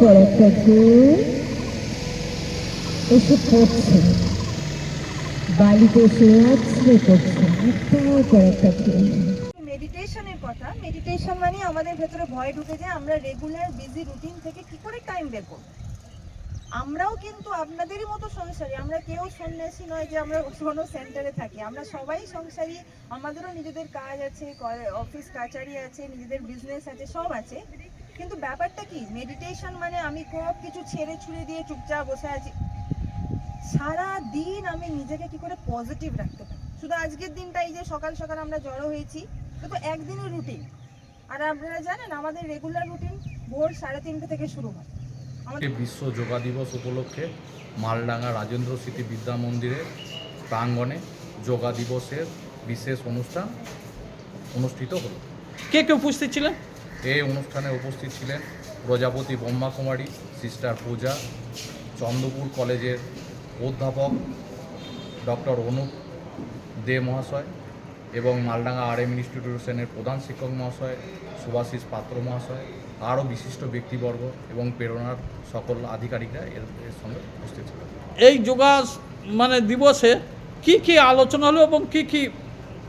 পর একটা ঢেউ এসে পড়ছে, বালিতে এসে আছড়ে পড়ছে একটার পর একটা ঢেউ। মেডিটেশনের কথা, মেডিটেশন মানে আমাদের ভেতরে ভয় ঢুকে যায় আমরা রেগুলার বিজি রুটিন থেকে কি করে টাইম বের করব। আমরাও কিন্তু আপনাদেরই মতো সংসারী, আমরা কেউ সন্ন্যাসী নয় যে আমরা কোনো সেন্টারে থাকি, আমরা সবাই সংসারী, আমাদেরও নিজেদের কাজ আছে, অফিস কাচারি আছে, নিজেদের বিজনেস আছে, সব আছে। কিন্তু ব্যাপারটা কি, মেডিটেশন মানে আমি সব কিছু ছেড়ে ছুড়ে দিয়ে চুপচাপ বসে আছি, সারা দিন আমি নিজেকে কি করে পজিটিভ রাখতে পারি। শুধু আজকের দিনটা এই যে সকাল সকাল আমরা জড়ো হয়েছি, তো একদিনের রুটিন, আর আপনারা জানেন আমাদের রেগুলার রুটিন ভোর 3:30 থেকে শুরু হয়। বিশ্ব যোগা দিবস উপলক্ষে মালডাঙ্গা রাজেন্দ্র স্মৃতি বিদ্যা মন্দিরে প্রাঙ্গণে যোগা দিবসের বিশেষ অনুষ্ঠান অনুষ্ঠিত হলো। কে কে উপস্থিত ছিলেন? এই অনুষ্ঠানে উপস্থিত ছিলেন প্রজাপতি ব্রহ্মাকুমারী সিস্টার পূজা, চন্দ্রপুর কলেজের অধ্যাপক ডক্টর অনুপ দে মহাশয় এবং মালডাঙ্গা RM ইনস্টিটিউশনের প্রধান শিক্ষক মহাশয় সুভাষিস পাত্র মহাশয়, আরও বিশিষ্ট ব্যক্তিবর্গ এবং প্রেরণার সকল আধিকারিকরা এর সঙ্গে উপস্থিত ছিলেন। এই যোগা মানে দিবসে কি কি আলোচনা হলো এবং কি কি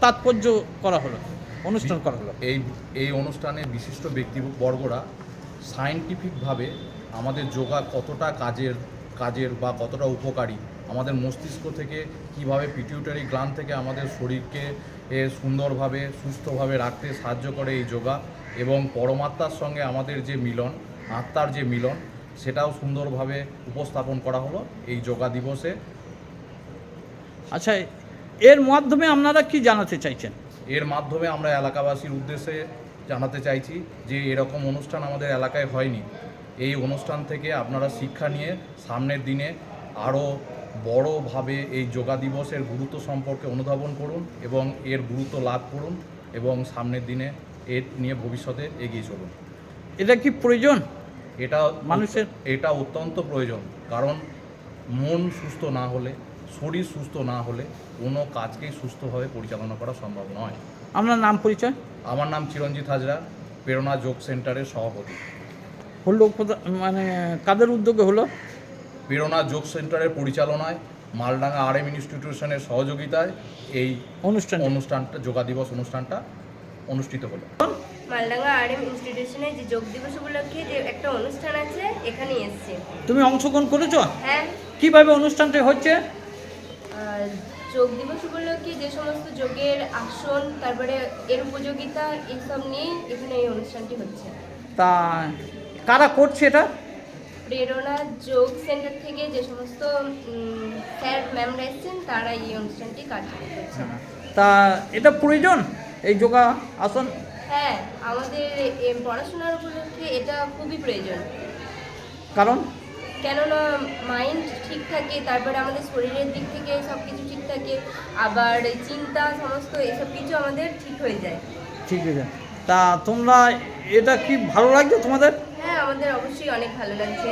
তাৎপর্য করা হলো, অনুষ্ঠান করা হলো? এই অনুষ্ঠানে বিশিষ্ট ব্যক্তিবর্গরা সায়েন্টিফিকভাবে আমাদের যোগা কতটা কাজের বা কতটা উপকারী, আমাদের মস্তিষ্ক থেকে কিভাবে পিটিউটারি গ্ল্যান্ড থেকে আমাদের শরীরকে সুন্দরভাবে সুস্থভাবে রাখতে সাহায্য করে এই যোগা, এবং পরমাত্মার সঙ্গে আমাদের যে মিলন, আত্মার যে মিলন, সেটাও সুন্দরভাবে উপস্থাপন করা হলো এই যোগা দিবসে। আচ্ছা, এর মাধ্যমে আপনারা কি জানাতে চাইছেন? এর মাধ্যমে আমরা এলাকাবাসীর উদ্দেশ্যে জানাতে চাইছি যে এরকম অনুষ্ঠান আমাদের এলাকায় হয়নি। এই অনুষ্ঠান থেকে আপনারা শিক্ষা নিয়ে সামনের দিনে আরও বড়োভাবে এই যোগা দিবসের গুরুত্ব সম্পর্কে অনুধাবন করুন এবং এর গুরুত্ব লাভ করুন এবং সামনের দিনে এর নিয়ে ভবিষ্যতে এগিয়ে চলুন। এটা কি প্রয়োজন? এটা অত্যন্ত প্রয়োজন, কারণ মন সুস্থ না হলে, শরীর সুস্থ না হলে কোনো কাজকেই সুস্থভাবে পরিচালনা করা সম্ভব নয়। আপনার নাম পরিচয়? আমার নাম চিরঞ্জিত হাজরা, প্রেরণা যোগ সেন্টারের সভাপতি। হলো মানে কাদের উদ্যোগে হলো? প্রেরণা যোগ সেন্টারের পরিচালনায়, মালডাঙ্গা RM ইনস্টিটিউশনের সহযোগিতায় এই অনুষ্ঠানটা যোগা দিবস অনুষ্ঠানটা অনুষ্ঠিত হলো। মালডাঙ্গা RM ইনস্টিটিউশনে যে যোগ দিবস উপলক্ষে যে একটা অনুষ্ঠান আছে, এখানে এসেছি। তুমি অংশগ্রহণ করেছো? হ্যাঁ। কিভাবে অনুষ্ঠানটা হচ্ছে? যোগ দিবস উপলক্ষে যে সমস্ত যোগের আসন, তারপরে এর উপযোগিতা, এইসব নিয়ে এখানে এই অনুষ্ঠানটি হচ্ছে। তা কারা করছে এটা? প্রেরণা যোগ সেন্টার থেকে যে সমস্ত স্যার ম্যামরা এসেছেন, তারা এই অনুষ্ঠানটি কার্যকর করছে। তা এটা প্রয়োজন এই যোগা আসন? হ্যাঁ, আমাদের পড়াশোনার উপলক্ষে এটা খুবই প্রয়োজন। কারণ কেননা মাইন্ড ঠিক থাকে, তারপরে আমাদের শরীরের দিক থেকে সব কিছু ঠিক থাকে, আবার চিন্তা সমস্ত এসব কিছু আমাদের ঠিক হয়ে যায়। ঠিক আছে। তা তোমরা এটা কি ভালো লাগছে তোমাদের? হ্যাঁ, আমাদের অবশ্যই অনেক ভালো লাগছে।